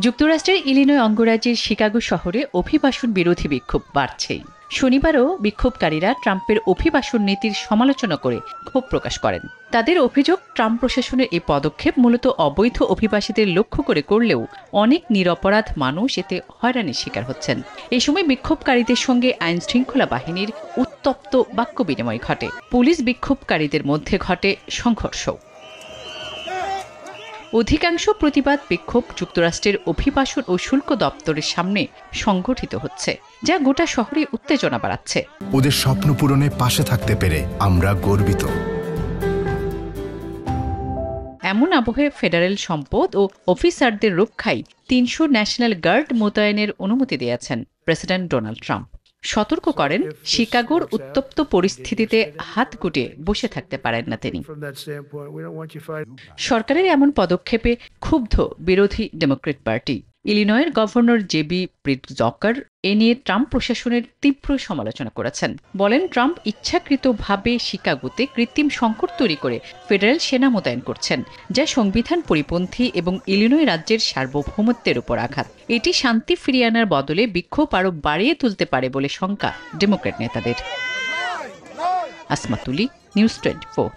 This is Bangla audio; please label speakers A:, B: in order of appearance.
A: যুক্তরাষ্ট্রের ইলিনয় অঙ্গরাজ্যের শিকাগো শহরে অভিবাসন বিরোধী বিক্ষোভ বাড়ছেই। শনিবারও বিক্ষোভকারীরা ট্রাম্পের অভিবাসন নীতির সমালোচনা করে ক্ষোভ প্রকাশ করেন। তাদের অভিযোগ, ট্রাম্প প্রশাসনের এই পদক্ষেপ মূলত অবৈধ অভিবাসীদের লক্ষ্য করে করলেও অনেক নিরপরাধ মানুষ এতে হয়রানির শিকার হচ্ছেন। এই সময় বিক্ষোভকারীদের সঙ্গে আইন শৃঙ্খলা বাহিনীর উত্তপ্ত বাক্য বিনিময় ঘটে। পুলিশ বিক্ষোভকারীদের মধ্যে ঘটে সংঘর্ষ। অধিকাংশ প্রতিবাদ বিক্ষোভ যুক্তরাষ্ট্রের অভিবাসন ও শুল্ক দপ্তরের সামনে সংগঠিত হচ্ছে, যা গোটা শহরে উত্তেজনা বাড়াচ্ছে।
B: ওদের স্বপ্ন পূরণে পাশে থাকতে পেরে আমরা গর্বিত।
A: এমন আবহে ফেডারেল সম্পদ ও অফিসারদের রক্ষায় ৩০০ ন্যাশনাল গার্ড মোতায়েনের অনুমতি দিয়েছেন প্রেসিডেন্ট ডোনাল্ড ট্রাম্প। সতর্ক করেন, শিকাগোর উত্তপ্ত পরিস্থিতিতে হাত গুটিয়ে বসে থাকতে পারেন না তিনি। সরকারের এমন পদক্ষেপে ক্ষুব্ধ বিরোধী Democrat party. ইলিনয়ের governor JB Pritzker এ নিয়ে ট্রাম্প প্রশাসনের তীব্র সমালোচনা করেছেন। বলেন, ট্রাম্প ইচ্ছাকৃতভাবে শিকাগোতে কৃত্রিম সংকট তৈরি করে ফেডারেল সেনা মোতায়েন করছেন, যা সংবিধান পরিপন্থী এবং ইলিনয় রাজ্যের সার্বভৌমত্বের উপর আঘাত। এটি শান্তি ফিরিয়ে আনার বদলে বিক্ষোভ আরও বাড়িয়ে তুলতে পারে বলে শঙ্কা ডেমোক্র্যাট নেতাদের। আসমা তুলি, নিউজ 24।